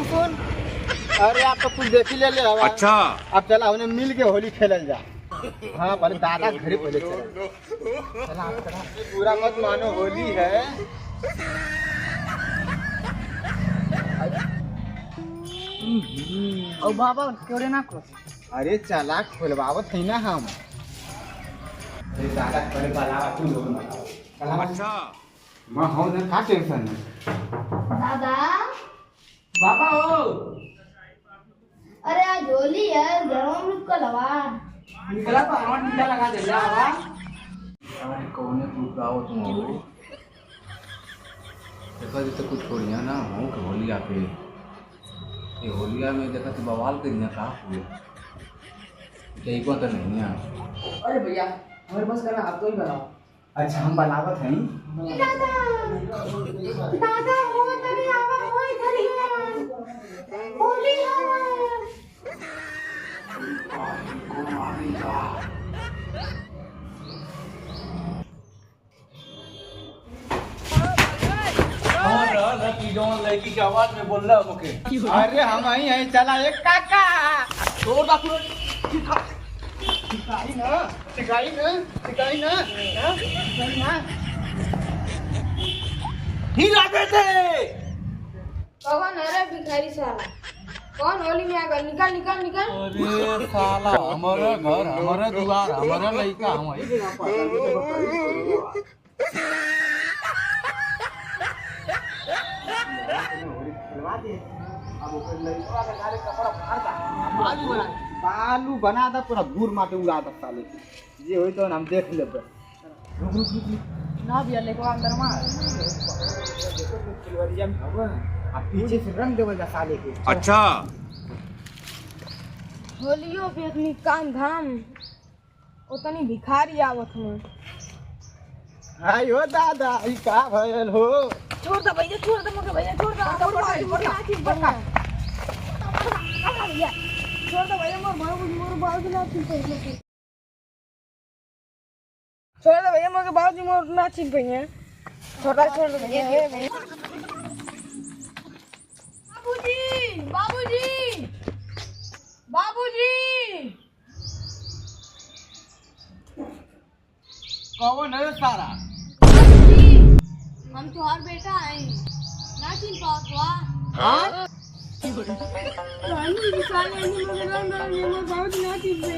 सुन। अरे आप तो कुछ देखी ले हवा। अच्छा अब चला हमने मिल के होली खेलल जा। हाँ पहले दादा घरे पहले चला पूरा मत मानो होली है। और बाबा क्यों ना को अरे चला खोलवावत है ना हम। दादा पहले बनावा तू लोग बनाओ। अच्छा मैं हूं ना का टेंशन है। दादा बाबा हो। अरे आज होली है घरों में को लवा निकला तो हमारा टीका लगा दे जा बाबा। अरे कौन है तू गाओ तुम हो देखो जी तो कुछ छोड़िया ना हो कि होलिया पे ये होलिया में देखा तो बवाल करिया का हुए यही को तो नहीं है। अरे भैया हमारे पास करना आप तो ही बनाओ। अच्छा हम बनावत हैं। दादा दादा हो तरी आवा हो इधर ही है होली है। लड़की की आवाज में बोल रहा मुके। अरे हम आई हैं चला एक काका छोड़ डाकू सिखाई ना सिखाई ना सिखाई ना सिखाई ना ही लागे थे। कौन है रे भिखारी साला कौन होली में आ गया निकल निकल निकल। अरे साला हमारा घर हमारा द्वार हमारा लड़का बालू बना दा पूरा धूर माटे उड़ा दा साले ये होई तो हम देख लेबे। ना भी ले को अंदर मार फुलवरिया में हवा अब पीछे से रंग देवल जा साले के। अच्छा होलियो पे इतनी काम धाम उतनी भिखारी आवत में। हाय हो दादा ई का भयल हो। छोड़ दे भैया छोड़ दे मगर भैया छोड़ दे छोड़ दे भैया मोर बाबू ना छिप पे छोड़ दे भैया मगर बाबू मोर ना छिप पे है छोड़ दे भैया। बाबूजी बाबूजी बाबूजी कौन है सारा हम तुम्हार बेटा है ना चिन पास हुआ। हां रानी विशाल ने मगर ना बहुत ना चिन पे